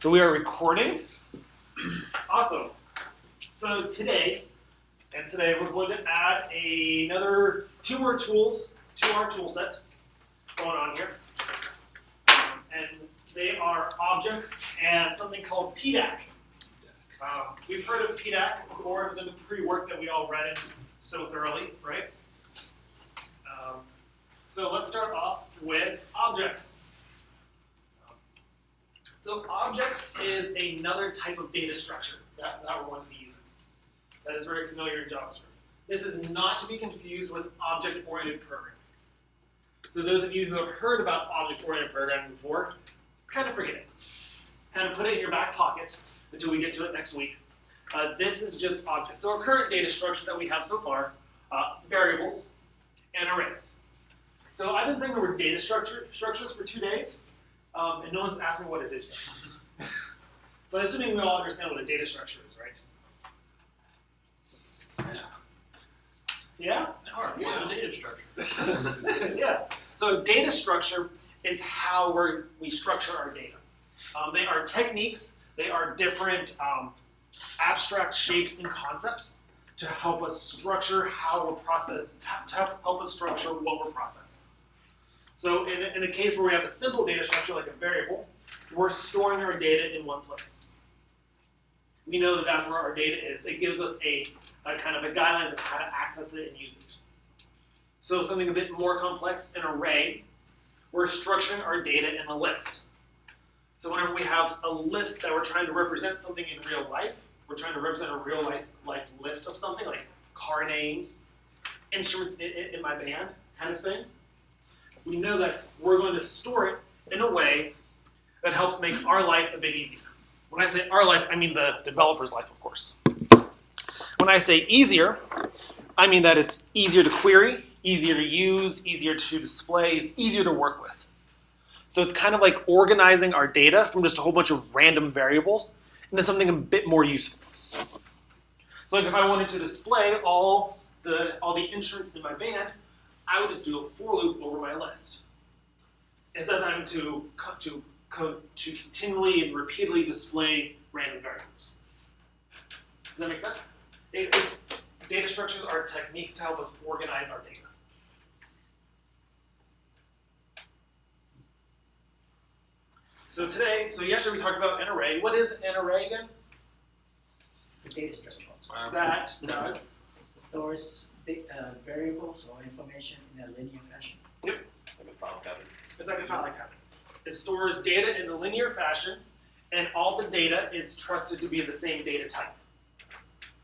So we are recording. Awesome. So today we're going to add two more tools to our tool set going on here. And they are objects and something called PDAC. We've heard of PDAC before. It was in the pre-work that we all read in so thoroughly, right? So let's start off with objects. So objects is another type of data structure that we're going to be using. That is very familiar in JavaScript. This is not to be confused with object-oriented programming. So those of you who have heard about object-oriented programming before, kind of forget it. Kind of put it in your back pocket until we get to it next week. This is just objects. So our current data structures that we have so far, variables and arrays. So I've been saying the word data structures for 2 days. And no one's asking what it is yet. So I'm assuming we all understand what a data structure is, right? Yeah? What's a data structure? Yes. So data structure is how we structure our data. They are techniques. They are different abstract shapes and concepts to help us structure how we're processed, to help us structure what we're processing. So in a case where we have a simple data structure like a variable, we're storing our data in one place. We know that that's where our data is. It gives us a kind of a guidelines of how to access it and use it. So something a bit more complex, an array, we're structuring our data in a list. So whenever we have a list that we're trying to represent something in real life, we're trying to represent a real life list of something like car names, instruments in my band kind of thing. We know that we're going to store it in a way that helps make our life a bit easier. When I say our life, I mean the developer's life, of course. When I say easier, I mean that it's easier to query, easier to use, easier to display, it's easier to work with. So it's kind of like organizing our data from just a whole bunch of random variables into something a bit more useful. So like if I wanted to display all the instruments in my band, I would just do a for loop over my list. Instead of having to continually and repeatedly display random variables. Does that make sense? Data structures are techniques to help us organize our data. So yesterday we talked about an array. What is an array again? It's a data structure. That does? Stores the variables or information in a linear fashion. Yep. Like a file cabinet. It's like a file cabinet. It stores data in a linear fashion, and all the data is trusted to be the same data type.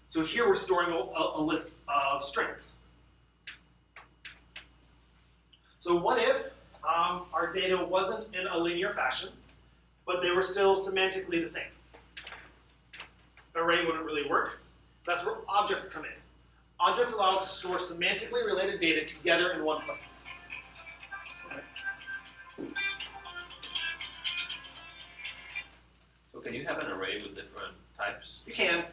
So here we're storing a list of strings. So what if our data wasn't in a linear fashion, but they were still semantically the same? Array wouldn't really work. That's where objects come in. Objects allow us to store semantically related data together in one place. So can you have an array with different types? You can.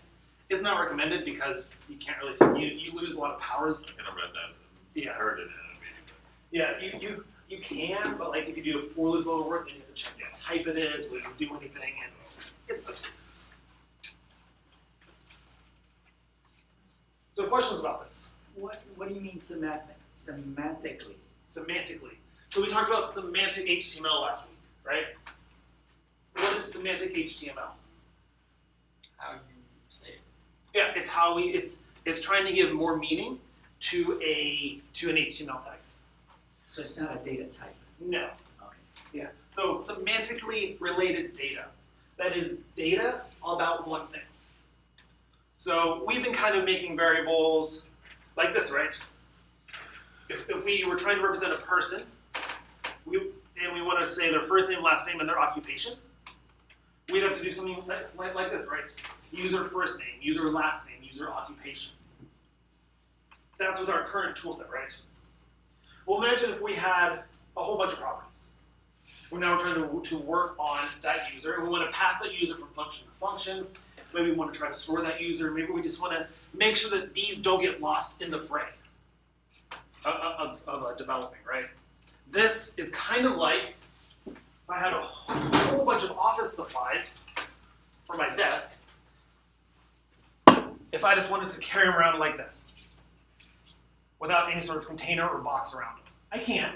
It's not recommended because you can't really, you lose a lot of powers. I kind of read that. Yeah. Heard it in a meeting. Yeah, you can, but like if you do a for loop over it, then you have to check what type it is, will it do anything, and it's a bunch of. So questions about this? What do you mean semantically? Semantically. So we talked about semantic HTML last week, right? What is semantic HTML? How you say it? Yeah, it's how it's trying to give more meaning to an HTML tag. So it's not a data type. No. Okay. Yeah. So semantically related data. That is data about one thing. So we've been kind of making variables like this, right? If we were trying to represent a person, and we want to say their first name, last name, and their occupation, we'd have to do something like this, right? User first name, user last name, user occupation. That's with our current tool set, right? Well, imagine if we had a whole bunch of properties. We're now trying to work on that user, and we want to pass that user from function to function. Maybe we want to try to store that user. Maybe we just want to make sure that these don't get lost in the fray of developing, right? This is kind of like if I had a whole bunch of office supplies for my desk, if I just wanted to carry them around like this, without any sort of container or box around them. I can.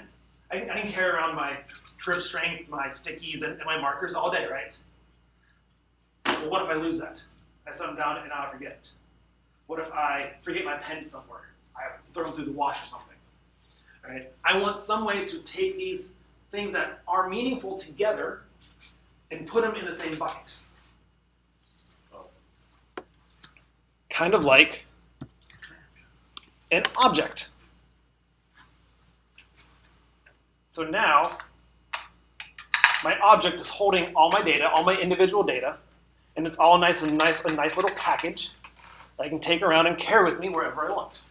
I can carry around my grip strength, my stickies, and my markers all day, right? Well, what if I lose that? I set them down and now I forget it. What if I forget my pen somewhere? I throw them through the wash or something. All right? I want some way to take these things that are meaningful together and put them in the same bucket. Kind of like an object. So now, my object is holding all my data, all my individual data, and it's all a nice little package that I can take around and carry with me wherever I want.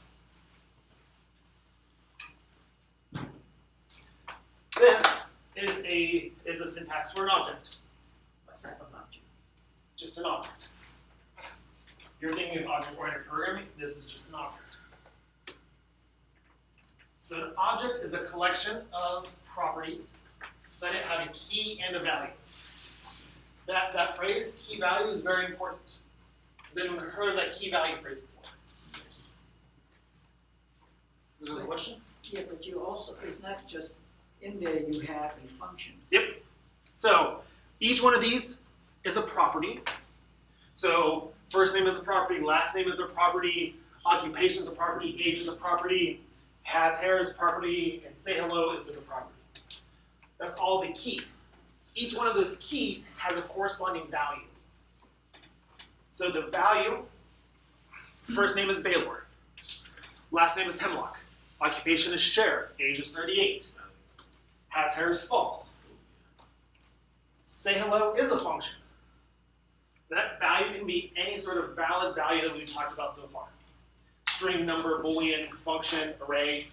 This is a syntax for an object. What type of object? Just an object. You're thinking of object-oriented programming, this is just an object. So an object is a collection of properties that have a key and a value. That phrase, key value, is very important. Has anyone heard of that key value phrase before? Yes. Is there a question? Yeah, but you also, it's not just in there, you have a function. Yep. So each one of these is a property. So first name is a property, last name is a property, occupation is a property, age is a property, has hair is a property, and say hello is a property. That's all the key. Each one of those keys has a corresponding value. So the value, first name is Baylor, last name is Hemlock, occupation is sheriff, age is 38, has hair is false. Say hello is a function. That value can be any sort of valid value that we've talked about so far. String, number, boolean, function, array.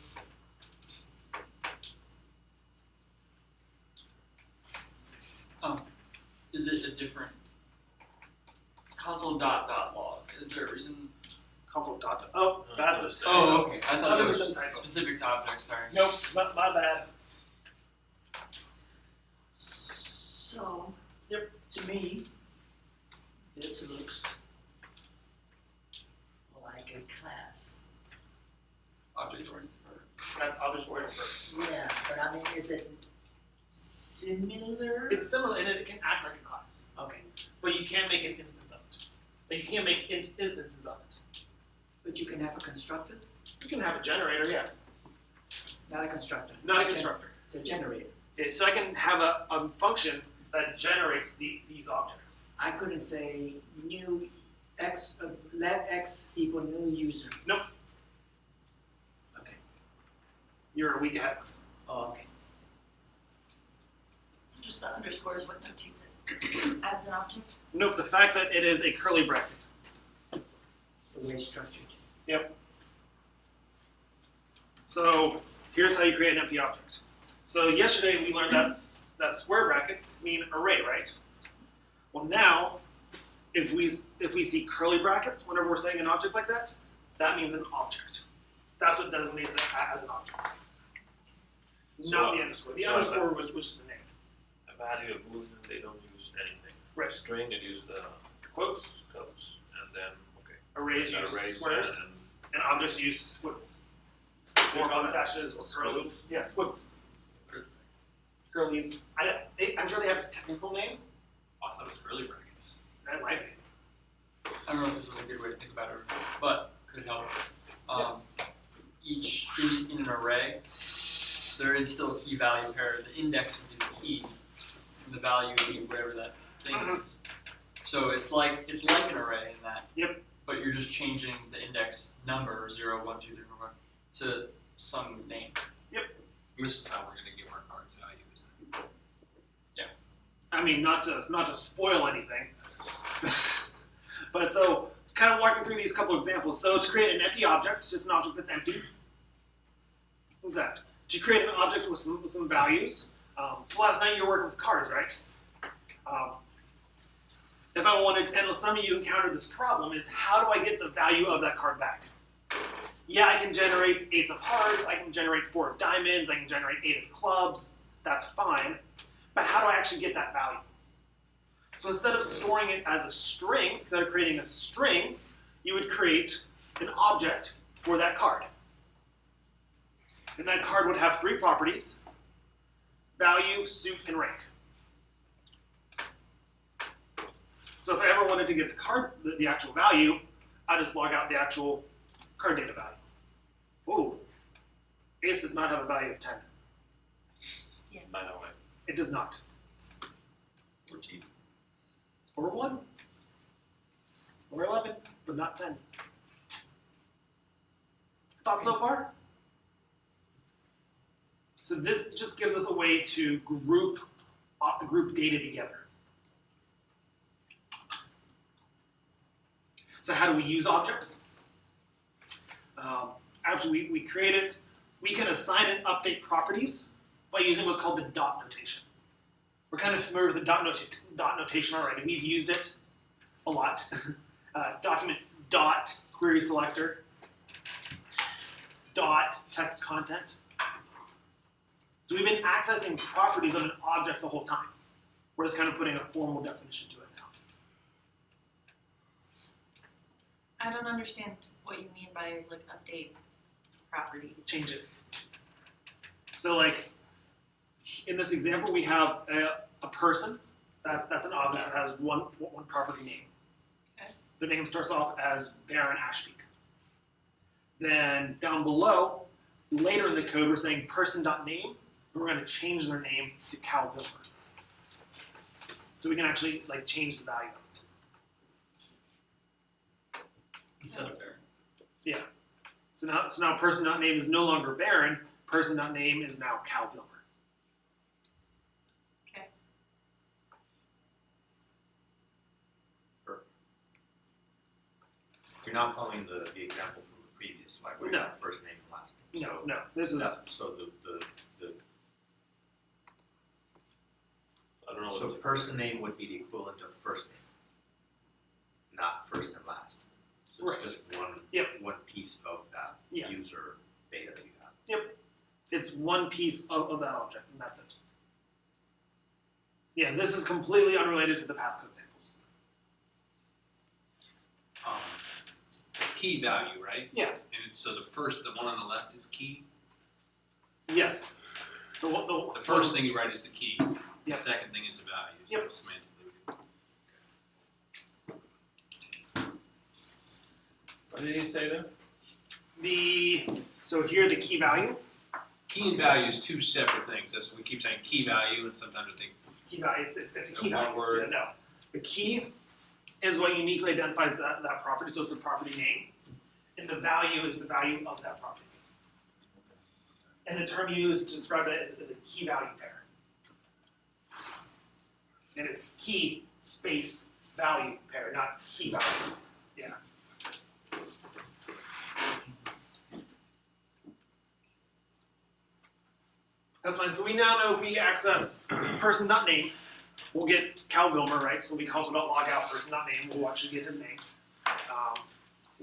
Is it a different console.log? Is there a reason? Console dot. Oh, that's a typo. Oh, okay. I thought that was 100% typo. specific to objects. Sorry. Nope, my bad. So, Yep. to me, this looks like a class. Object-oriented. That's object-oriented programming. Yeah, but I mean, is it similar? It's similar, and it can act like a class, Okay, but you can't make an instance of it. Like you can't make instances of it. but you can have a constructor, You can have a generator, yeah, not a constructor. not a constructor. It's a generator. Okay, so I can have a function that generates these objects. I couldn't say new x, let x equal new user. Nope. Okay. You're a week ahead of us. Oh, okay. So just the underscore is what notates it as an object? Nope, the fact that it is a curly bracket. The way it's structured. Yep. So here's how you create an empty object. So yesterday we learned that square brackets mean array, right? Well now, if we see curly brackets whenever we're saying an object like that, that means an object. That's what designates it as an object. Not the underscore. The so underscore was just a name. A value of boolean, they don't use anything. Right. String, they use the Quotes, quotes, and then, okay. arrays And use arrays squares, and and objects use squiggles. Or mustaches or curlies. Yeah, squiggles. Curlies. I'm sure they have a technical name. oh, I thought it was curly brackets. That might be. I don't know if this is a good way to think about it, but could help. Each in an array, there is still a key value pair. The index would be the key, and the value would be whatever that thing is. So it's like an array in that. Yep. But you're just changing the index number 0, 1, 2, 3, 4, 5 to some name. This is how we're going to give our cards value, isn't it? I mean, not to spoil anything. But so, kind of walking through these couple examples. So to create an empty object, just an object that's empty. What's that? To create an object with some values. So last night you were working with cards, right? If I wanted, and some of you encountered this problem, is how do I get the value of that card back? Yeah, I can generate ace of hearts, I can generate 4 of diamonds, I can generate 8 of clubs, that's fine. But how do I actually get that value? So instead of storing it as a string, instead of creating a string, you would create an object for that card. And that card would have 3 properties: value, suit, and rank. So if I ever wanted to get the card, the actual value, I just log out the actual card data value. Ooh, Ace does not have a value of 10. By the way. It does not. 14. Or 1. Or 11, but not 10. Thoughts so far? So this just gives us a way to group data together. So how do we use objects? After we create it, we can assign and update properties by using what's called the dot notation. We're kind of familiar with the dot notation already. We've used it a lot. Document dot query selector, dot text content. So we've been accessing properties of an object the whole time. We're just kind of putting a formal definition to it now. I don't understand what you mean by like update properties. Change it. So like, in this example, we have a person. That's an object that has one property name. Okay. The name starts off as Baron Ashpeak. Then down below, later in the code, we're saying person.name. We're going to change their name to Cal Vilmer. So we can actually like change the value of it. Instead of Baron. So now person.name is no longer Baron. Person.name is now Cal Vilmer. Okay. You're not following the example from the previous, like where you No. have first name and last name. No, this is So I don't know so what's person name would be the equivalent of first name, not first and last. So it's Right. just one piece of that Yes. user data that you have. it's one piece of that object, and that's it. Yeah, this is completely unrelated to the passcode samples. It's key value, right? Yeah. And so the one on the left is key. Yes. The first thing you write is the key. Yep. The second thing is the value. So Yep. semantically we do. What did he say there? So here the key value. Key and value is 2 separate things. That's we keep saying key value, and sometimes I think Key value. It's a key one value. word. Yeah, no. The key is what uniquely identifies that property. So it's the property name, and the value is the value of that property. And the term used to describe it is a key value pair. And it's key space value pair, not key value. Yeah. That's fine. So we now know if we access person.name, we'll get Cal Vilmer, right? So we console.log out person.name, we'll actually get his name.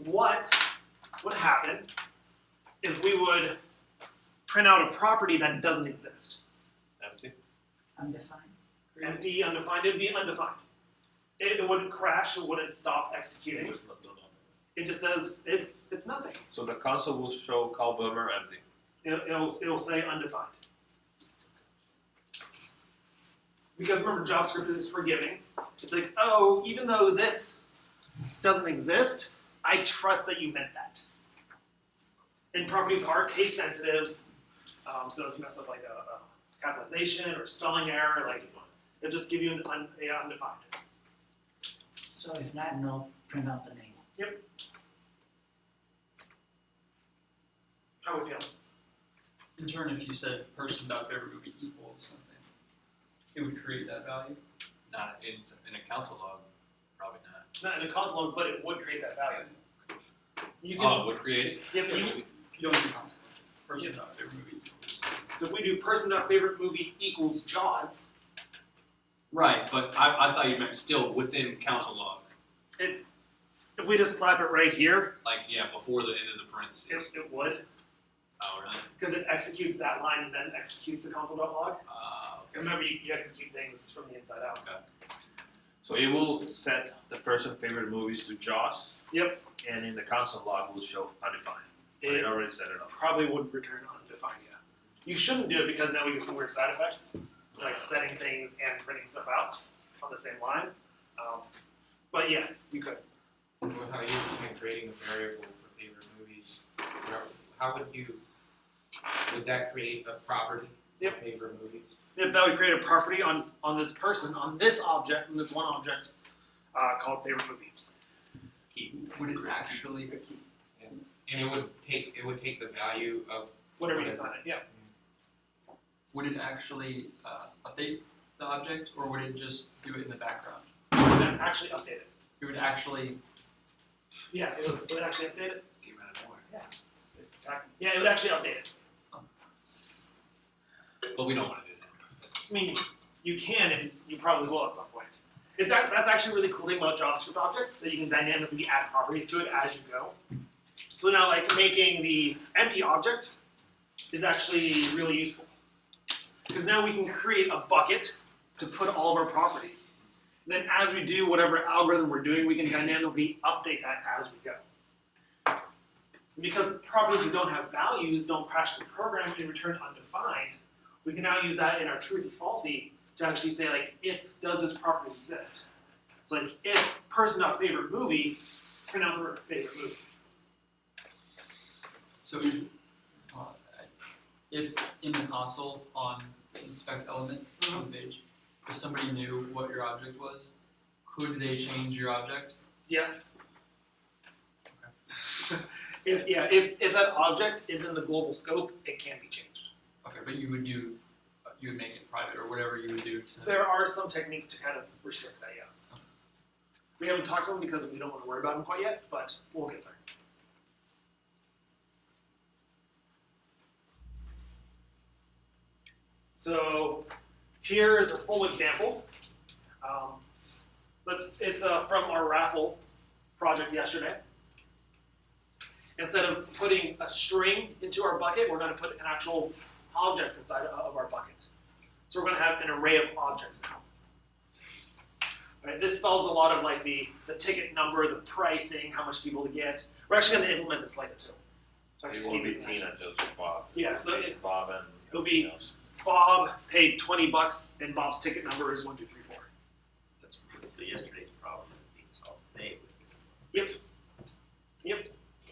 What would happen is we would print out a property that doesn't exist. Empty? Undefined. Empty, undefined, it'd be undefined. It wouldn't crash, it wouldn't stop executing. There's no. It just says it's nothing. So the console will show Cal Vilmer empty. It'll say undefined. Because remember, JavaScript is forgiving. It's like, oh, even though this doesn't exist, I trust that you meant that. And properties are case sensitive. So if you mess up like a capitalization or spelling error, like it'll just give you an undefined. So if not, no, print out the name. How we feel? In turn, if you said person.favorite movie equals something, it would create that value. not in a council log, probably not. Not in a console log, but it would create that value. You can, Oh, it would create it? yeah, but You don't do console. Person.favorite movie equals. so if we do person.favorite movie equals Jaws, Right, but I thought you meant still within council log, if we just slap it right here, like, yeah, before the end of the parentheses. it would, Oh, really? because it executes that line and then executes the console.log. Okay. Remember, you execute things from the inside out. Okay. So it will set the person's favorite movies to JAWS. Yep. And in the console log will show undefined. But It it already set it up. probably would return undefined, yeah. You shouldn't do it because now we get some weird side effects, like setting things and printing stuff out on the same line. But yeah, you could. Well, how you explain creating a variable for favorite movies, how would that create a property Yep. for favorite movies? If that would create a property on this person, on this object, on this one object, called favorite movie. Would it actually, And it would take the value of, Whatever you assign it, yeah. would it actually update the object, or would it just do it in the background? And actually update it. It would actually, Yeah, it would actually update it. Get rid of more. Yeah, it would actually update it. But we don't wanna do that. I mean, you can and you probably will at some point. That's actually a really cool thing about JavaScript objects, that you can dynamically add properties to it as you go. So now, like, making the empty object is actually really useful. Because now we can create a bucket to put all of our properties. And then as we do whatever algorithm we're doing, we can dynamically update that as we go. Because properties that don't have values don't crash the program and return undefined, we can now use that in our truthy falsy to actually say, like, if does this property exist? So like, if person.favorite movie, print out their favorite movie. so if in the console on the spec element on the page, if somebody knew what your object was, could they change your object? Yes? If that object is in the global scope, it can be changed. Okay, but you would make it private or whatever you would do to. There are some techniques to kind of restrict that, yes. We haven't talked to them because we don't want to worry about them quite yet, but we'll get there. So here is a full example. It's from our raffle project yesterday. Instead of putting a string into our bucket, we're going to put an actual object inside of our bucket. So we're going to have an array of objects now. Right, this solves a lot of like the ticket number, the pricing, how much people to get. We're actually going to implement this later too. So It actually won't see be this in Tina, action. just Bob. Yeah, so Bob and it'll be- everything else. Bob paid $20 and Bob's ticket number is 1, 2, 3, 4. That's so yesterday's problem is being solved today.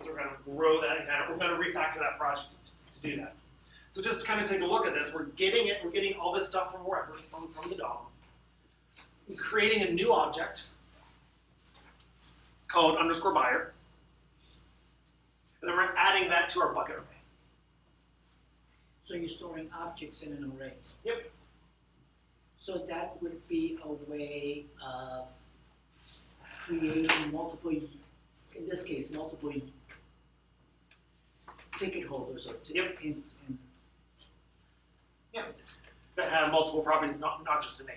So we're going to grow that and we're going to refactor that project to do that. So just kind of take a look at this. We're getting all this stuff from wherever, from the DOM. We're creating a new object called _buyer. And then we're adding that to our bucket array. So you're storing objects in an array. Yep. So that would be a way of creating multiple, in this case, multiple ticket holders or Yep. in That have multiple properties, not just a name.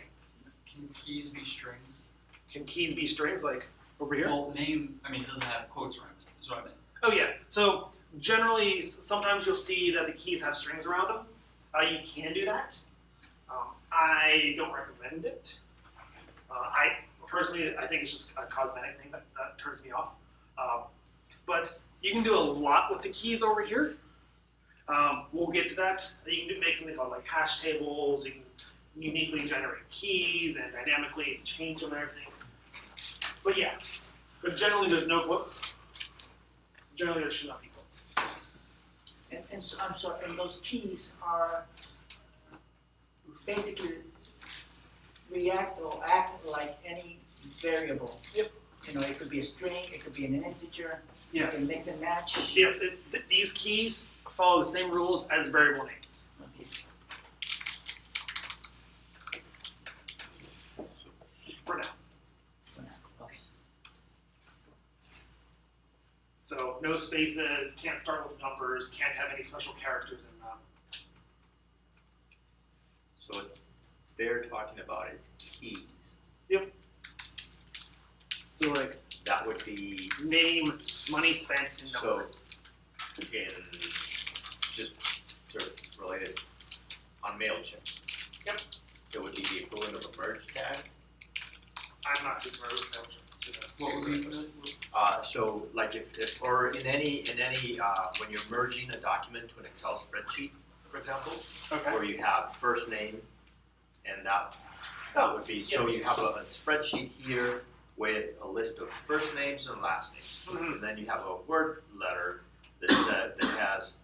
Can keys be strings? Can keys be strings, like over here? Well, name, I mean, it doesn't have quotes around it, is what I meant. Oh yeah. So generally, sometimes you'll see that the keys have strings around them. You can do that. I don't recommend it. I personally, I think it's just a cosmetic thing that turns me off. But you can do a lot with the keys over here. We'll get to that. You can make something called like hash tables. You can uniquely generate keys and dynamically change them and everything. But yeah, but generally there's no quotes. Generally there should not be quotes. and so, I'm sorry, and those keys are basically react or act like any variable. Yep. You know, it could be a string, it could be an integer, Yeah. you can mix and match. Yes, these keys follow the same rules as variable names. Okay. For now. For now, okay. So no spaces, can't start with numbers, can't have any special characters in them. So what they're talking about is keys. So like That would be name, money spent, and so number. in just to relate it on MailChimp. Yep. It would be the equivalent of a merge tag. I'm not be familiar with MailChimp. What would be, So like if or in any, when you're merging a document to an Excel spreadsheet, for example, Okay. where you have first name and that would be, so yes. you have a spreadsheet here with a list of first names and last names. Mhm. And then you have a word letter that has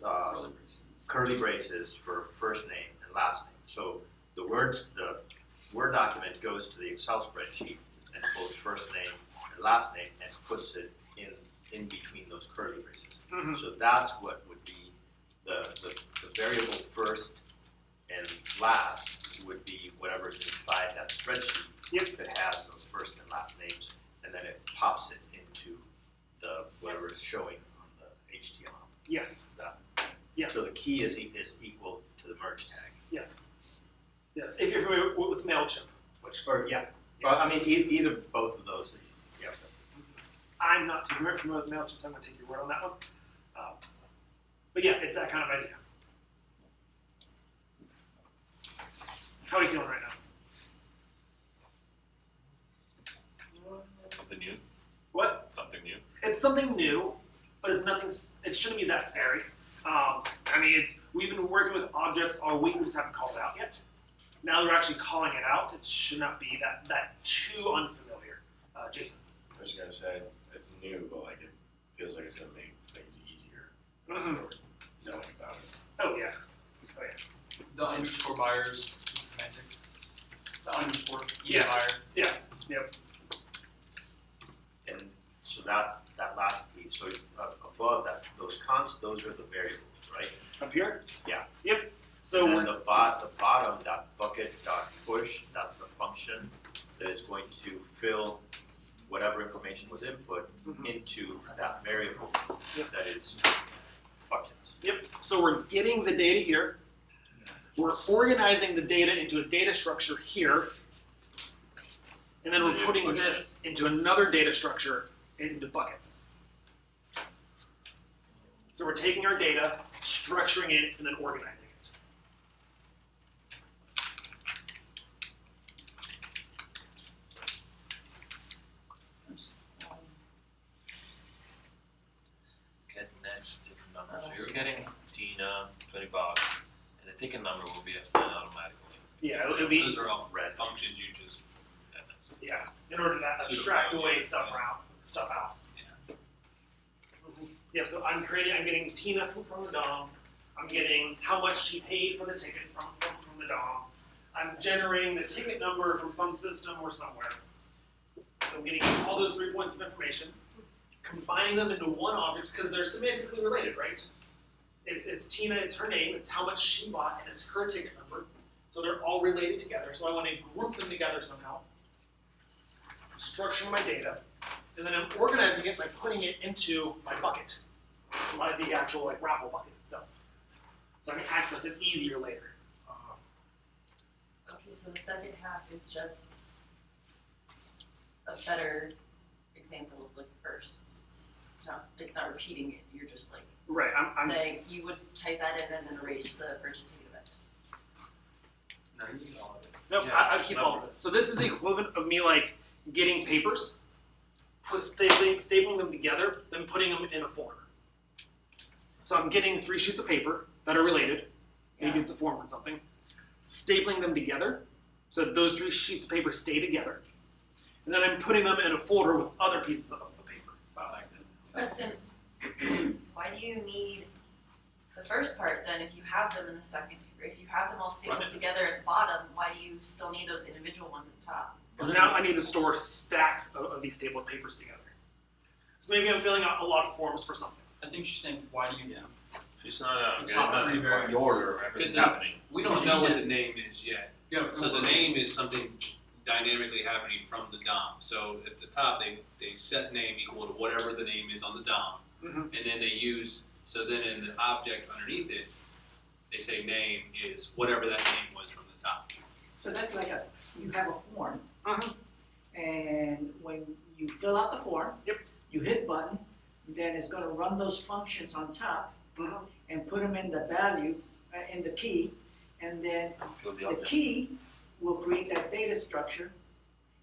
really recent. curly braces for first name and last name. So the Word document goes to the Excel spreadsheet and pulls first name and last name and puts it in between those curly braces. Mhm. So that's what would be the variable first and last would be whatever's inside that spreadsheet. Yep. That has those first and last names, and then it pops it into the whatever is showing on the HTML. Yes. That. Yes. So the key is equal to the merge tag. Yes. Yes. If you're familiar with MailChimp, which Or yeah. Well, I mean either both of those. Yeah. I'm not too familiar with MailChimp, so I'm going to take your word on that one. But yeah, it's that kind of idea. How are you feeling right now? Something new? What? Something new? It's something new, but it's nothing. It shouldn't be that scary. I mean, we've been working with objects all week. We just haven't called it out yet. Now they're actually calling it out. It should not be that too unfamiliar. Jason. I was gonna say, it's new, but like it feels like it's gonna make things easier. Mhm. Knowing about it. Oh yeah. Oh yeah. The underscore buyers, the semantics. The underscore Yeah. buyer. Yep. And so that last piece, so above that, those are the variables, right? Up here. Yeah. Yep. So And we're then the bottom, that bucket dot push, that's the function that is going to fill whatever information was input Mhm. into that variable Yep. that is buckets. Yep. So we're getting the data here. We're organizing the data into a data structure here. And then we're Yeah, putting push this into another data structure into buckets. So we're taking our data, structuring it, and then organizing it. Get next ticket number. So you're getting Tina, $20, and the ticket number will be assigned automatically. Yeah, it'll be, Those are all Red. functions you just. yeah, in order to abstract away stuff out. Mhm. Yeah, so I'm getting Tina from the DOM. I'm getting how much she paid for the ticket from the DOM. I'm generating the ticket number from some system or somewhere. So I'm getting all those 3 points of information, combining them into one object because they're semantically related, right? It's Tina, it's her name, it's how much she bought, and it's her ticket number. So they're all related together. So I want to group them together somehow. I'm structuring my data, and then I'm organizing it by putting it into my bucket, the actual raffle bucket itself. So I can access it easier later. Okay, so the second half is just a better example of first. It's not repeating it. You're just Right. I'm saying you would type that in and then erase the purchase ticket event. No, you can all of it. Nope, Yeah, I keep all of this. So this is the equivalent of me getting papers, stapling them together, then putting them in a folder. So I'm getting 3 sheets of paper that are related. Maybe Yeah. it's a form for something. Stapling them together so that those 3 sheets of paper stay together. And then I'm putting them in a folder with other pieces of paper. I like that. But then, why do you need the first part then if you have them in the second paper? If you have them all stapled Right. together at the bottom, why do you still need those individual ones at the top? Because now I need to store stacks of these stapled papers together. So maybe I'm filling out a lot of forms for something. I think she's saying, why do you? She's not, It's it's not not three the variables. order of Because everything's the- happening. We don't know what the name is yet. Yeah. So the name is something dynamically happening from the DOM. So at the top, they set name equal to whatever the name is on the DOM. Mhm. And then they use, so then in the object underneath it, they say name is whatever that name was from the top. So that's you have a form. Mhm. And when you fill out the form. Yep. You hit button, then it's gonna run those functions on top Mhm. and put them in the value, in the key. And then Fill the the object. key will create that data structure.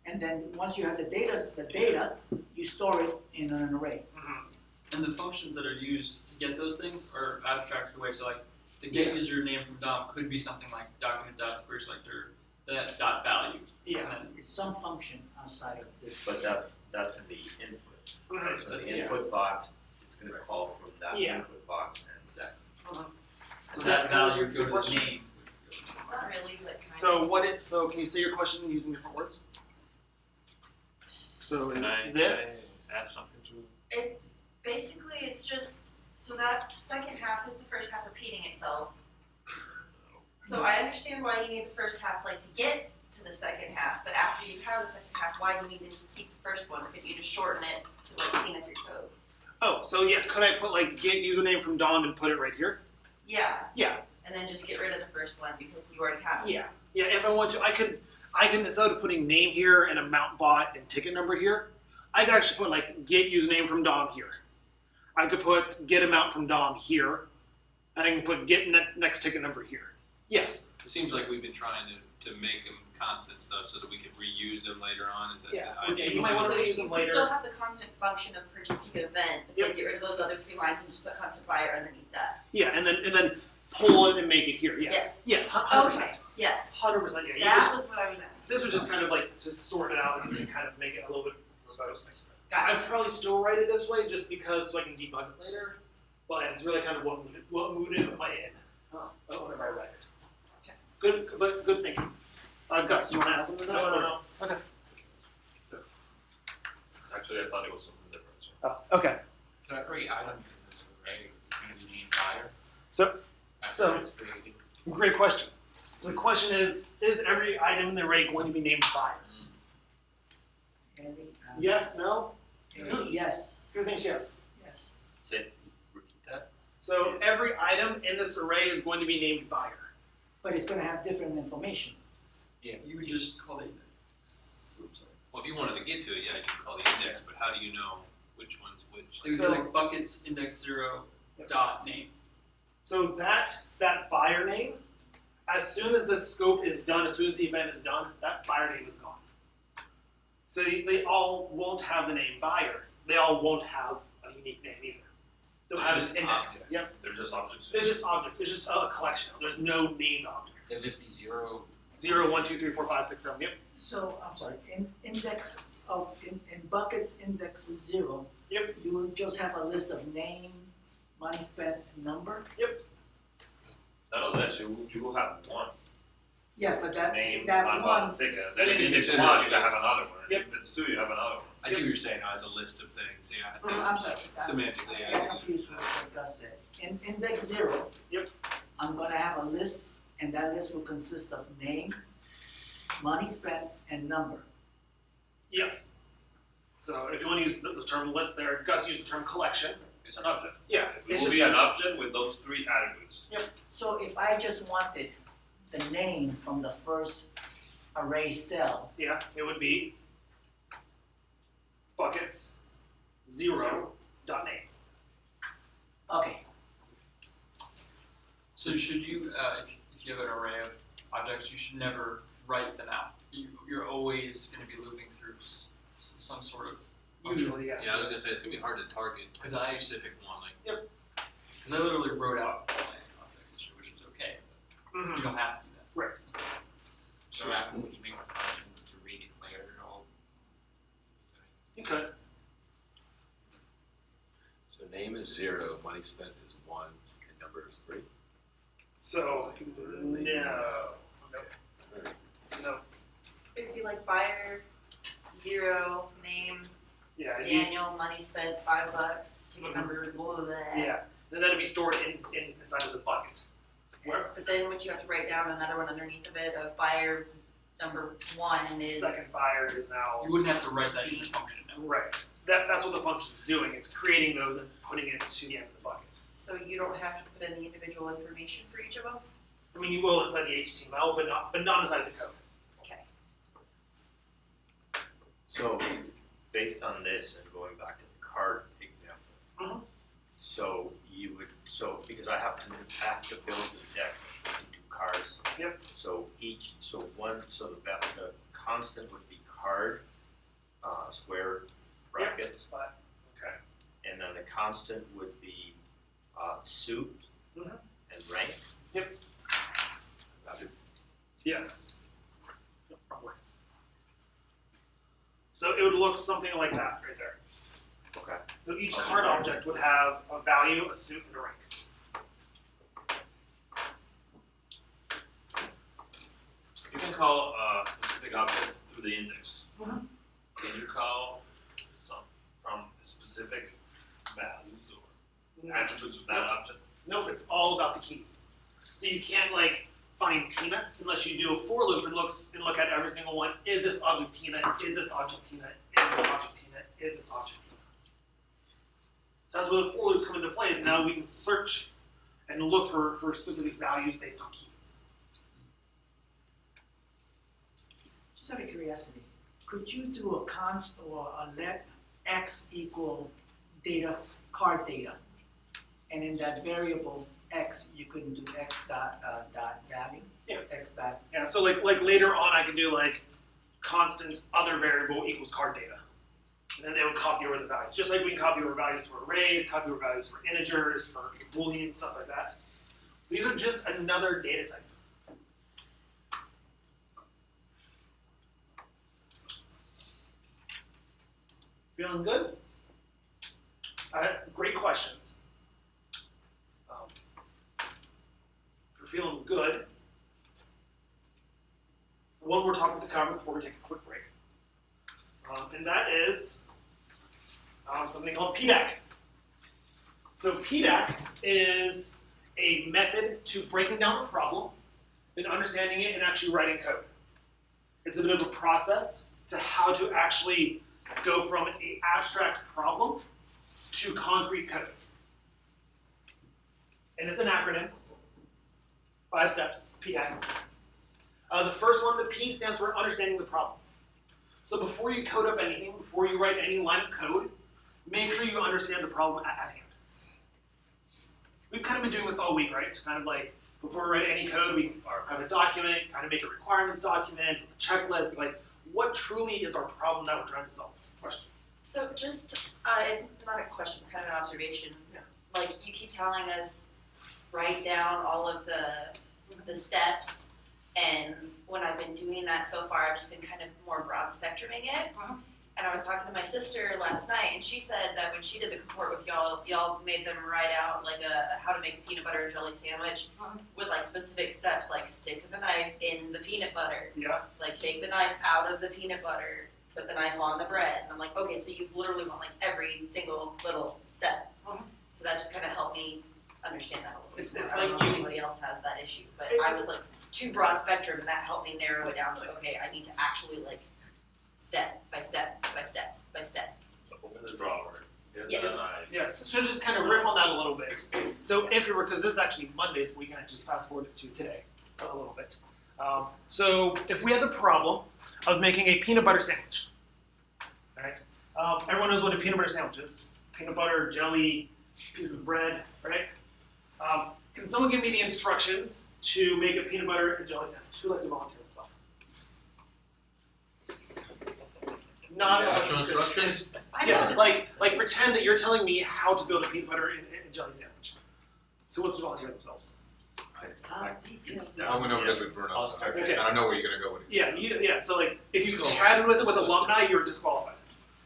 And then once you have the data, you store it in an array. And the functions that are used to get those things are abstracted away. So like the get username from DOM could be something like document.querySelector that dot value. Yeah. And then It's some function outside of this. But that's in the input, right? So in That's the the input box, it's gonna call from that Yeah. input box and set. does that value go to the Question? name? Not really, but kind of. So can you say your question using different words? So is Can I, it this? add something to? Basically, it's just, so that second half is the first half repeating itself. So I understand why you need the first half, like to get to the second half, but after you have the second half, why do you need to keep the first one? Couldn't you just shorten it to like clean up your code? Oh, so yeah, could I put like get username from Dom and put it right here? Yeah. Yeah. And then just get rid of the first one because you already have it. Yeah. Yeah, if I want to, I can instead of putting name here and amount bot and ticket number here, I could actually put like get username from Dom here. I could put get amount from Dom here, and I can put get next ticket number here. Yes. It seems like we've been trying to make them constant stuff so that we can reuse them later on. Is that Yeah. the Okay, idea? you might want to So reuse them You could later. still have the constant function of purchase ticket event, but then get rid of those other 3 lines and just put constant buyer underneath that. Yeah, and then pull it and make it here. Yeah. Yes. Yes. 100%. Okay, yes. 100%. Yeah. You That was what I was asking. this was just kind of like to sort it out and kind of make it a little bit verbose. Gotcha. I'd probably still write it this way just because so I can debug it later. But it's really kind of what moved it my in. Whenever I write it. Okay. Good thinking. Gus, do you want to add something to that? No. Okay. Actually, I thought it was something different. So. Oh, okay. So every item in this array is gonna be named buyer So after it's created. great question. So the question is every item in the array going to be named buyer? Every, Yes, no? Yes. Who thinks yes? Yes. Say, repeat that? So every item in this array is going to be named buyer. But it's gonna have different information. You would just call the index. Oops, sorry. Well, if you wanted to get to it, yeah, you can call the index, but how do you know which one's which? It would So- be like buckets index 0 dot name. So that buyer name, as soon as the scope is done, as soon as the event is done, that buyer name is gone. So they all won't have the name buyer. They all won't have a unique name either. They'll It's have just an index. object. Yep. They're just objects. It's just objects. It's just a collection. There's no named It'll objects. just be 0. 0, 1, 2, 3, 4, 5, 6, 7. Yep. So, I'm sorry, in buckets index 0. Yep. You will just have a list of name, money spent, and number. Not only that, you will have one Yeah, but name, that on one, ticket. Then You if can it's consider one, it you can have as- another one. Yep. If it's two, you have another one. I see what you're saying now as a list of things. Yeah, I think I'm sorry. semantically, I yeah. got confused with what Gus said. In index 0. Yep. I'm gonna have a list, and that list will consist of name, money spent, and number. Yes. So if you want to use the term list there, Gus used the term collection. It's an object. Yeah. It It's will just be an object with those three attributes. So if I just wanted the name from the first array cell, yeah, it would be buckets 0 dot name. okay, So should you, if you have an array of objects, you should never write them out. You're always going to be looping through some sort of function. Usually, yeah. Yeah, I was gonna say it's gonna be hard to target a 'Cause I- specific one. Like Because I literally wrote out all my objects, which was okay. But Mhm. you don't have to do that. So after when you make a function to redeclare it all. You could. So name is 0, money spent is 1, and number is 3. So, no. No. It'd be like buyer, 0, name, Yeah. Daniel, money spent $5, ticket number, blah, blah. Yeah. Then that'd be stored inside of the bucket. Where But then what you have to write down another one underneath of it of buyer number 1 is. second buyer is now. You wouldn't have to write that in the function now. Right. That's what the function's doing. It's creating those and putting it to the end of the bucket. So you don't have to put in the individual information for each of them? I mean, you will inside the HTML, but not inside the code. Okay. So, based on this and going back to the card example. Mhm. So because I have to build the deck into cards. Yep. So the constant would be card, square brackets. But, okay. And then the constant would be suit Mhm. and rank. Yep. Got it. Yes. Yep, probably. So it would look something like that right there. Okay. So each card object would have a value, a suit, and a rank. You can call a specific object through the index. Mhm. Can you call some from specific values or No. attributes of that object? Nope, it's all about the keys. So you can't like find Tina unless you do a for loop and look at every single one. Is this object Tina? Is this object Tina? Is this object Tina? Is this object Tina? So that's where the for loops come into play. Is now we can search and look for specific values based on keys. Just out of curiosity, could you do a const or a let x equal data, card data? And in that variable x, you couldn't do x dot value? Yeah. X dot, Yeah. So like later on, I can do like constant other variable equals card data, and then it would copy over the values. Just like we can copy over values for arrays, copy over values for integers, for Boolean stuff like that. These are just another data type. Feeling good? Great questions. If you're feeling good, one more topic to cover before we take a quick break. And that is something called PDAC. So PDAC is a method to breaking down a problem and understanding it and actually writing code. It's a bit of a process to how to actually go from an abstract problem to concrete code. And it's an acronym, 5 steps, PDAC. The first one, the P, stands for understanding the problem. So before you code up anything, before you write any line of code, make sure you understand the problem at hand. We've kind of been doing this all week, right? Kind of like before we write any code, we have a document, kind of make a requirements document, a checklist, like what truly is our problem that we're trying to solve? Question. So just, it's not a question, kind of an observation. Yeah. Like you keep telling us, write down all of the steps, and when I've been doing that so far, I've just been kind of more broad spectruming it. And I was talking to my sister last night, and she said that when she did the report with y'all made them write out like how to make a peanut butter and jelly sandwich with like specific steps, like stick the knife in the peanut butter, Yeah. like take the knife out of the peanut butter, put the knife on the bread. And I'm like, okay, so you literally want like every single little step. So that just kind of helped me understand that a little bit It's more. like I don't know if you- anybody else has that issue, but I was like too broad spectrum, and that helped me narrow it down to like, okay, I need to actually like step by step by step by step. So open the drawer, get Yes. the knife. Yes, so just kind of riff on that a little bit. So if you were, because this is actually Monday, so we can actually fast forward it to today a little bit. So if we had the problem of making a peanut butter sandwich, right? Everyone knows what a peanut butter sandwich is. Peanut butter, jelly, piece of bread, right? Can someone give me the instructions to make a peanut butter and jelly sandwich? Who'd like to volunteer themselves? Not Yeah, a actual instructions? Yeah, like pretend that you're telling me how to build a peanut butter and jelly sandwich. Who wants to volunteer themselves? details. I'm gonna know with Bruno. I'll start. Okay. I don't know where you're gonna go with it. Yeah. So like, if you Let's go. chatted with it with Let's go. alumni, you're disqualified.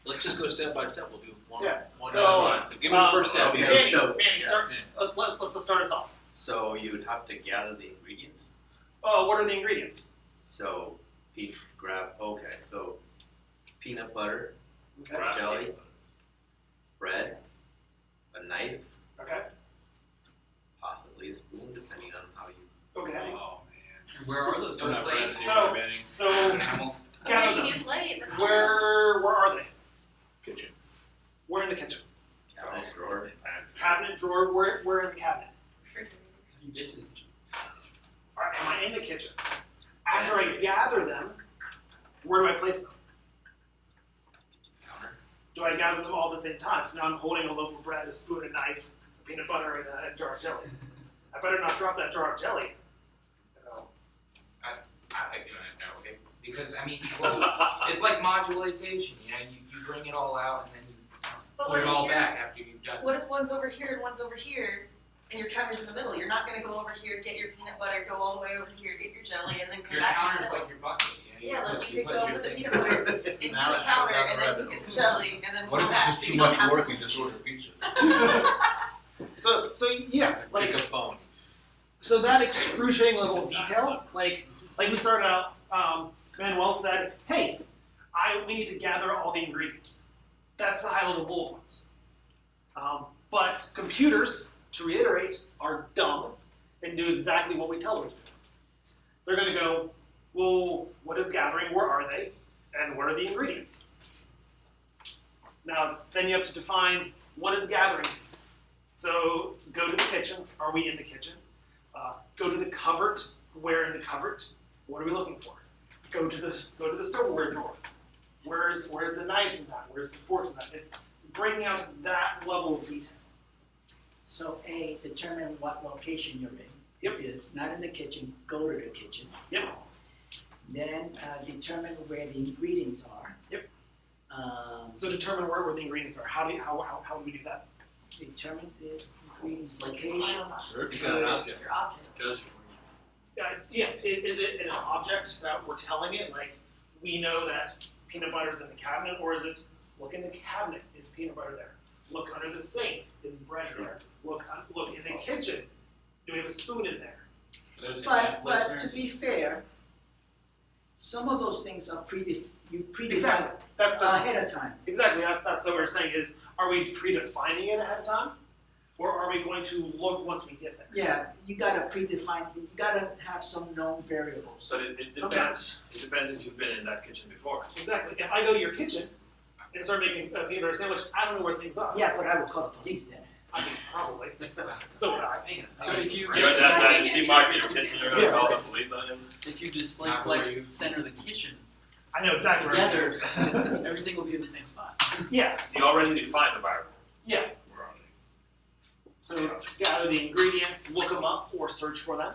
Let's just go step by step, we'll do one Yeah. one So, at a time. So give me the first step. okay. you Manny, know. so- Manny, start. Let's start us off. So you would have to gather the ingredients. Oh, what are the ingredients? So so peanut butter, Okay. Wrap jelly. it. bread, a knife, Okay. possibly a spoon, depending on how you. Okay. Oh, man. And where are those? Don't have plates? friends So- anymore, Manny. So Okay, gather you them. need a plate, that's Where are they? Kitchen. Where in the kitchen? Cabinet drawer. Cabinet drawer. Where in the cabinet? You get to the Am I in the kitchen? After I gather them, where do I place them? Counter. Do I gather them all at the same time? So now I'm holding a loaf of bread, a spoon, a knife, a peanut butter, and a jar of jelly. I better not drop that jar of jelly. I like doing it now, okay? Because, I mean, well, it's like modularization, you know, you bring it all out and then you But put what it if all you're- back after you've done it. What if one's over here and one's over here, and your counter's in the middle? You're not gonna go over here, get your peanut butter, go all the way over here, get your jelly, and then come Your back to the counter's middle. like your bucket, you know, Yeah, like you could put go your with the thing- peanut butter into the Now it's counter, down and the then rabbit you get the hole. jelly, and then What pull if it's back, just so too you don't much have to. work, you just order pizza? So yeah, like Pick up phone. so that excruciating level of detail, like we started out, Manuel said, hey, we need to gather all the ingredients. That's the high level bullet points. But computers, to reiterate, are dumb and do exactly what we tell them to do. They're gonna go, well, what is gathering, where are they, and what are the ingredients? Now, then you have to define what is gathering. So go to the kitchen, are we in the kitchen? Go to the cupboard, where in the cupboard? What are we looking for? Go to the silverware drawer. Where's the knives in that? Where's the forks in that? It's breaking out to that level of detail. So A, determine what location you're in. Yep. If you're not in the kitchen, go to the kitchen. Yep. Then determine where the ingredients are. Yep. So So determine where the ingredients are. How do we do that? determine the ingredients Like your location. final thought, You got an object. your object. Does Yeah. Is it an object that we're telling it? Like we know that peanut butter's in the cabinet, or is it look in the cabinet? Is peanut butter there? Look under the sink. Is bread there? Look in the kitchen. Do we have a spoon in there? For those But event to listeners, be fair, some of those things are you predefine Exactly. That's the ahead of time. exactly. That's what we're saying. Is are we predefining it ahead of time, or are we going to look once we get there? Yeah, you gotta predefine, you gotta have some known variables. But it depends, Sometimes. it depends if you've been in that kitchen before. Exactly. If I go to your kitchen and start making a peanut butter sandwich, I don't know where things are. Yeah, but I would call the police then. I mean, probably. So would I. So if you You know, that see Mark in your kitchen, you're gonna Yeah. call the police on him. if you display Not flex where you- center of the kitchen I know exactly where it together, is. everything will be in the same spot. Yeah. You already defined the variable. Yeah. Where are So gather the ingredients, look them up, or search for them.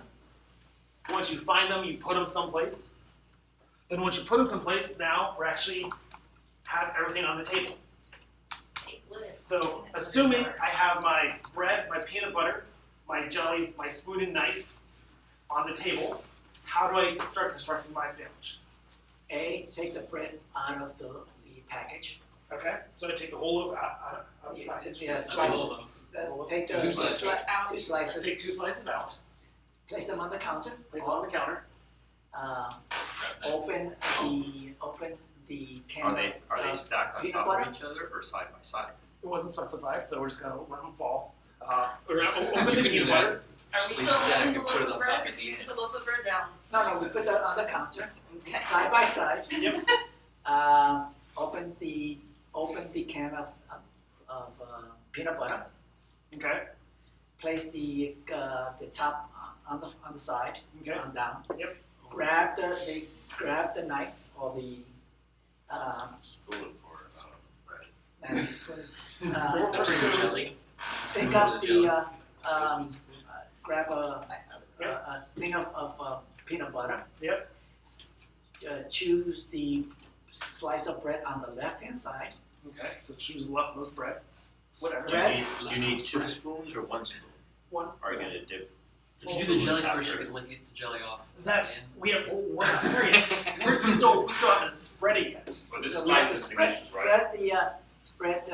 Once you find them, you put them someplace. Then once you put them someplace, now we're actually have everything on the table. Take lid. So assuming I have my bread, my peanut butter, my jelly, my spoon and knife on the table, how do I start constructing my sandwich? A, take the bread out of the package. Okay, so I take the whole loaf out of the package. Yeah, I slice it. will, Take the Two slices. two I slices, take 2 slices out, place them on the counter. place it on the counter. Open the can Are they of stacked on peanut top butter? of each other or side by side? It wasn't specified, so we're just gonna let them fall. We're gonna open You the can do peanut that. butter. Are we Sleeve still stack holding and the put it loaf on of bread, top or at do the we end. put the loaf of bread down? No, we put that on the counter, Okay. side by side. Yep. Open the can of peanut butter. Okay. Place the top on the side, Okay. on down. Yep. Grab the knife or the Spoon for bread. and spoons. Or spoon. Jelly. Pick up grab a thing of peanut butter. Yep. Choose the slice of bread on the left-hand side. Okay. So choose leftmost bread. Whatever. Spread, You need 2 spoons or 1 spoon? One. Are you gonna dip? if you do the jelly After- first, you can lick the jelly off. That's And we have we're not there yet. We still haven't spread it yet. But this So is we have nice to estimations, right? spread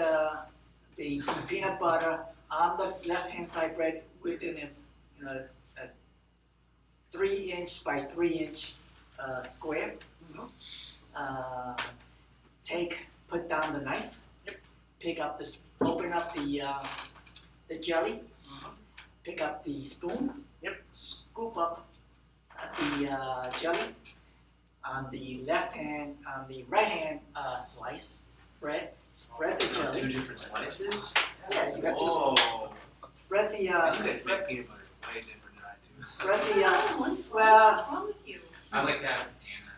the peanut butter on the left-hand side bread within a 3-inch by 3-inch square. Put down the knife. Pick up open up the jelly. Pick up the spoon. Yep. Scoop up the jelly on the right hand slice bread. Spread the jelly. 2 different slices? Yeah, you got to Oh. spread the You guys spread, make peanut butter way different than I do. spread the One slice, well- what's wrong with you? I like to have a banana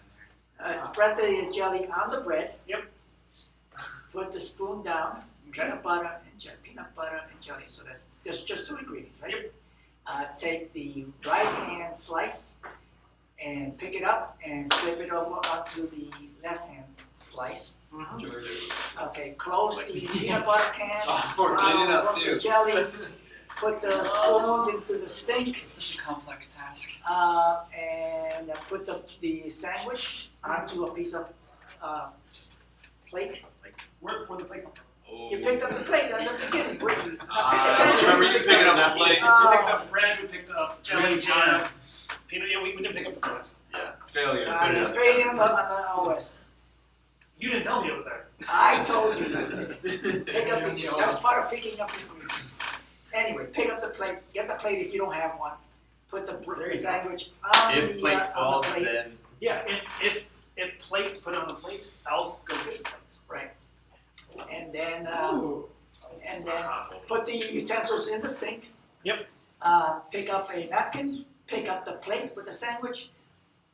in there. spread the jelly on the bread. Yep. Put the spoon down. Okay. Peanut butter and jelly. So that's just 2 ingredients, right? Yep. Take the right hand slice and pick it up and flip it over onto the left-hand slice. Okay, close the peanut butter can, Or clean it up close the too. jelly, put the spoons into the sink, It's such a complex task. and put the sandwich onto a piece of plate. Where the plate come from? Oh. You picked up the plate at the beginning, where you, I pay attention. remember you picking up the plate. We picked up bread, we picked up jelly, Green jam, time. peanut, yeah, we didn't pick up the bread. Failure. You're failing on the OS. You didn't tell me it was there. I told you. Pick up the, that was part of picking up the ingredients. Anyway, pick up the plate, get the plate if you don't have one. Put There the you sandwich on If plate the falls, plate. then Yeah, if plate, put it on the plate, else go get the plates. Right. And then, Ooh. put the utensils in the sink. Yep. Pick up a napkin, pick up the plate with the sandwich,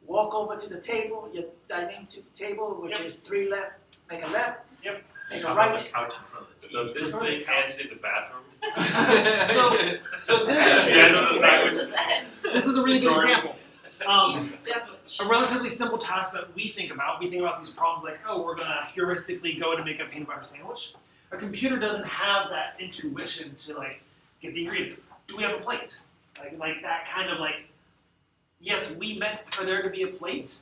walk over to the table, your dining table, which Yep. is 3 left, make a left. Yep. Make a on right. the couch in front of the Does this thing ends in the bathroom? So At the end of the this, sandwich. this is a really good example. Sandwich. A relatively simple task that we think about these problems like, oh, we're gonna heuristically go to make a peanut butter sandwich. A computer doesn't have that intuition to like get the ingredients. Do we have a plate? Like that kind of like, yes, we meant for there to be a plate,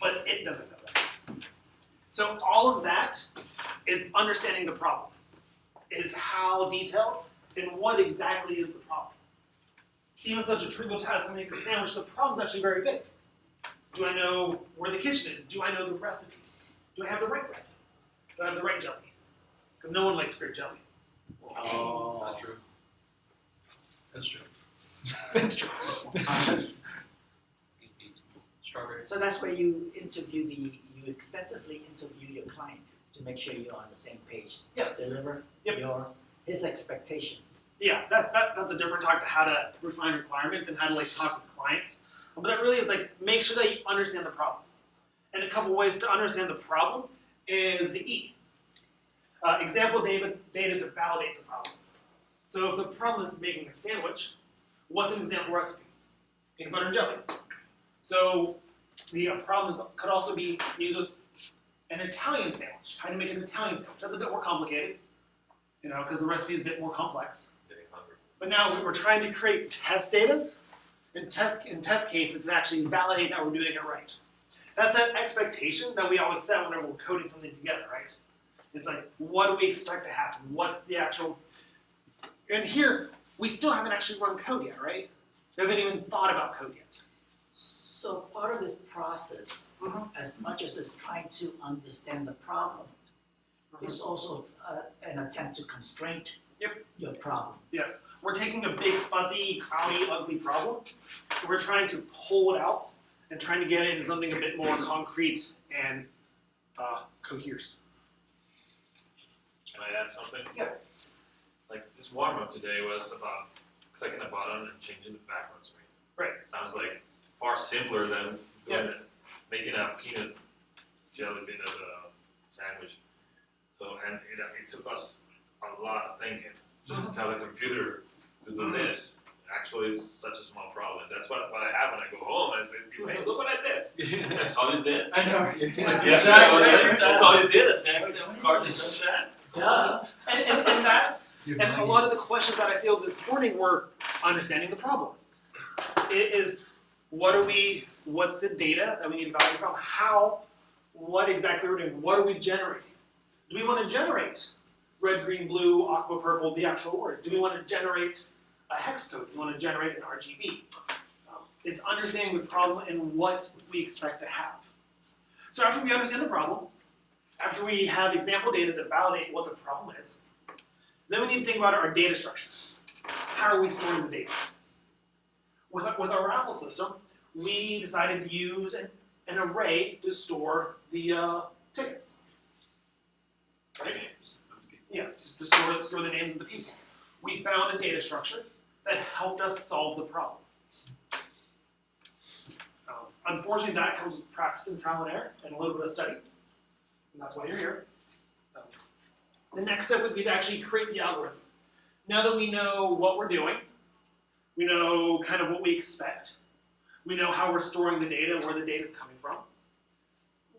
but it doesn't know that. So all of that is understanding the problem, is how detailed and what exactly is the problem. Even such a trivial task as making a sandwich, the problem's actually very big. Do I know where the kitchen is? Do I know the recipe? Do I have the right bread? Do I have the right jelly? Because no one likes grape jelly. Oh, not true. That's true. That's true. Strawberries. So that's where you extensively interview your client to make sure you're on the same page. Yes. Deliver Yep. his expectation. Yeah, that's a different talk to how to refine requirements and how to like talk with clients. But that really is like make sure that you understand the problem. And a couple ways to understand the problem is the E. Example data to validate the problem. So if the problem is making a sandwich, what's an example recipe? Peanut butter and jelly. So the problem could also be used with an Italian sandwich. How to make an Italian sandwich? That's a bit more complicated, because the recipe is a bit more complex. Getting hungry. But now we're trying to create test datas, and test cases to actually validate that we're doing it right. That's that expectation that we always set whenever we're coding something together, right? It's like, what do we expect to happen? What's the actual... And here, we still haven't actually run code yet, right? We haven't even thought about code yet. So part of this process, Mhm. as much as it's trying to understand the problem, is also an attempt to constrain your problem. Yes, we're taking a big, fuzzy, cloudy, ugly problem, and we're trying to pull it out and trying to get it into something a bit more concrete and coheres. Can I add something? Yeah. Like this warm up today was about clicking a button and changing the background screen. Right. Sounds like far simpler than doing Yes. it, making a peanut sandwich. So and it took us a lot of thinking just to tell the computer to do this. Actually, it's such a small problem. That's what I have when I go home. I say, hey, look what I did. That's all you did. I know. That's all you did. And then of course it does that. Duh. And that's, and a lot of the questions that I feel this morning were understanding the problem. It is, what's the data that we need to validate the problem? What exactly we're doing? What are we generating? Do we want to generate red, green, blue, aqua, purple, the actual words? Do we want to generate a hex code? Do we want to generate an RGB? It's understanding the problem and what we expect to have. So after we understand the problem, after we have example data to validate what the problem is, then we need to think about our data structures. How are we storing the data? With our raffle system, we decided to use an array to store the tickets. Right? Yeah, it's just to store the names of the people. We found a data structure that helped us solve the problem. Unfortunately, that comes with practice and trial and error and a little bit of study, and that's why you're here. The next step would be to actually create the algorithm. Now that we know what we're doing, we know kind of what we expect, We know how we're storing the data, where the data is coming from.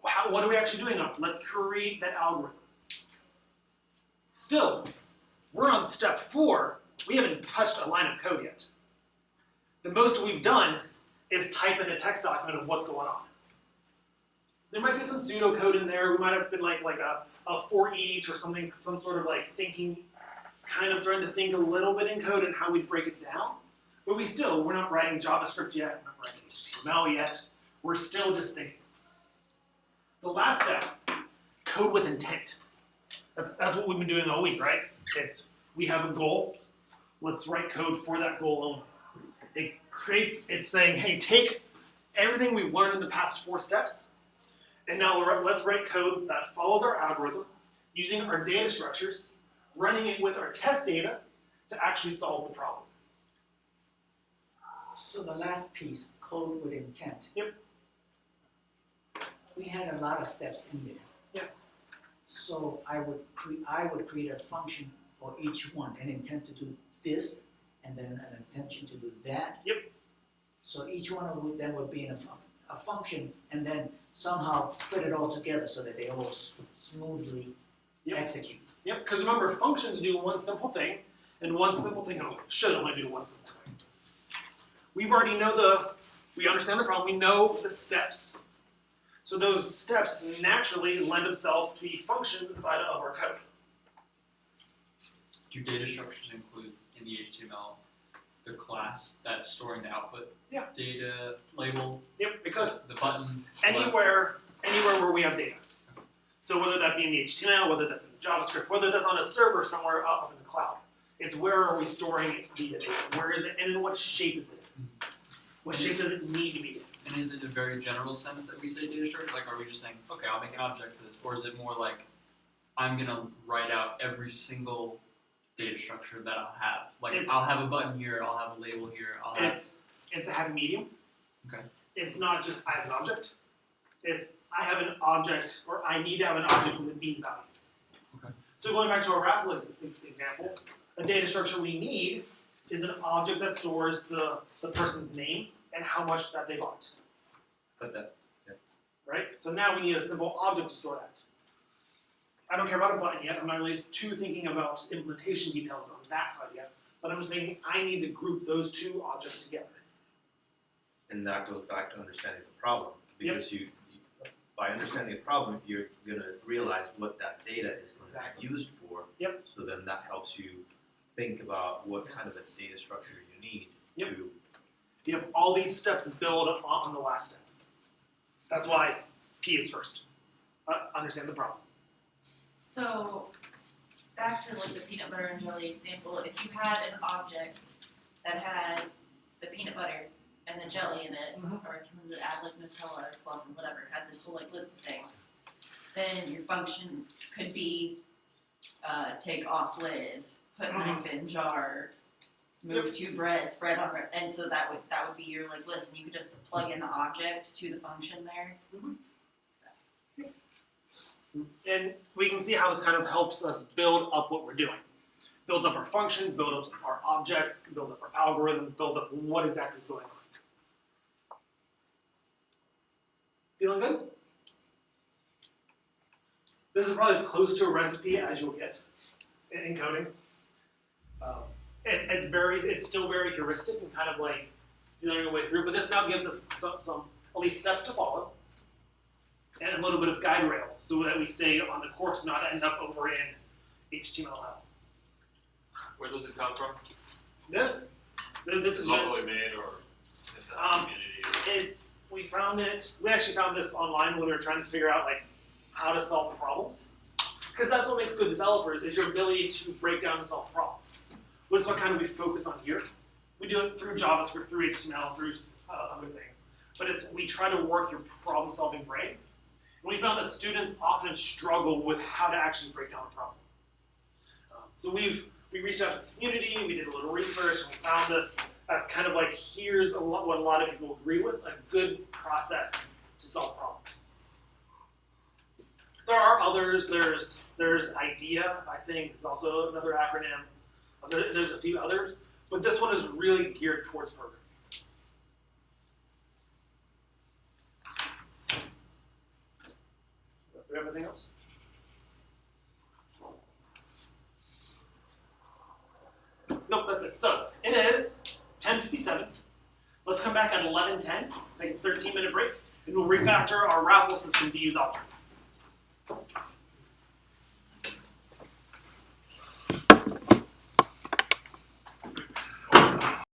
What are we actually doing on it? Let's create that algorithm. Still, we're on step 4. We haven't touched a line of code yet. The most we've done is type in a text document of what's going on. There might be some pseudocode in there. We might have been like a for each or something, some sort of like thinking, kind of starting to think a little bit in code and how we break it down. But we're not writing JavaScript yet, we're not writing HTML yet. We're still just thinking. The last step, code with intent. That's what we've been doing all week, right? We have a goal. Let's write code for that goal only. It's saying, hey, take everything we've learned in the past 4 steps, and now let's write code that follows our algorithm, using our data structures, running it with our test data to actually solve the problem. So the last piece, code with intent. Yep. We had a lot of steps in there. Yeah. So I would create a function for each one, an intent to do this, and then an intention to do that. Yep. So each one would be in a function, and then somehow put it all together so that they all smoothly Yep. execute. Yep, because remember, functions do one simple thing, and one simple thing should only do one simple thing. We understand the problem, we know the steps. So those steps naturally lend themselves to be functions inside of our code. Do data structures include in the HTML the class that's storing the output? Yeah. Data label, Yep, it could. the button. Anywhere where we have data. So whether that be in the HTML, whether that's in JavaScript, whether that's on a server somewhere up in the cloud, it's where are we storing the data? Where is it, and in what shape is it in? What shape does it need to be in? And is it a very general sense that we say data structure? Like, are we just saying, okay, I'll make an object for this? Or is it more like, I'm gonna write out every single data structure that I'll have? Like, I'll have a button here, I'll have a label here, I'll have... It's a happy medium. Okay. It's not just I have an object. It's I have an object, or I need to have an object with these values. Okay. So going back to our raffle example, a data structure we need is an object that stores the person's name and how much that they bought. But that, Right? So now we need a simple object to store that. I don't care about a button yet. I'm not really too thinking about implementation details on that side yet. But I'm just saying I need to group those 2 objects together. And that goes back to understanding the problem, because you by understanding the problem, you're gonna realize what that data is going to be used for. Yep. So then that helps you think about what kind of a data structure you need Yep. to. You have all these steps build on the last step. That's why P is first. Understand the problem. So, back to like the peanut butter and jelly example, if you had an object that had the peanut butter and the jelly in it, or if you wanted to add like Nutella or fluff and whatever, had this whole like list of things, then your function could be take off lid, put knife in jar, move 2 bread, spread on bread, and so that would be your like list, and you could just plug in the object to the function there. And we can see how this kind of helps us build up what we're doing. Builds up our functions, builds up our objects, builds up our algorithms, builds up what exactly is going on. Feeling good? This is probably as close to a recipe as you'll get in coding. It's still very heuristic and kind of like feeling your way through, but this now gives us some at least steps to follow and a little bit of guide rails so that we stay on the course, not end up over in HTML. Where does it come from? This is just Locally made or in the community? We actually found this online when we were trying to figure out like how to solve the problems. Because that's what makes good developers is your ability to break down and solve problems. Which is what kind of we focus on here. We do it through JavaScript, through HTML, through other things. But we try to work your problem-solving brain. And we found that students often struggle with how to actually break down a problem. So we reached out to the community, we did a little research, and we found this as kind of like, here's what a lot of people agree with, a good process to solve problems. There are others, there's IDEA, I think, is also another acronym. There's a few others, but this one is really geared towards programming. Anything else? Nope, that's it. So it is 10:57. Let's come back at 11:10, take a 13-minute break, and we'll refactor our raffle system to use objects.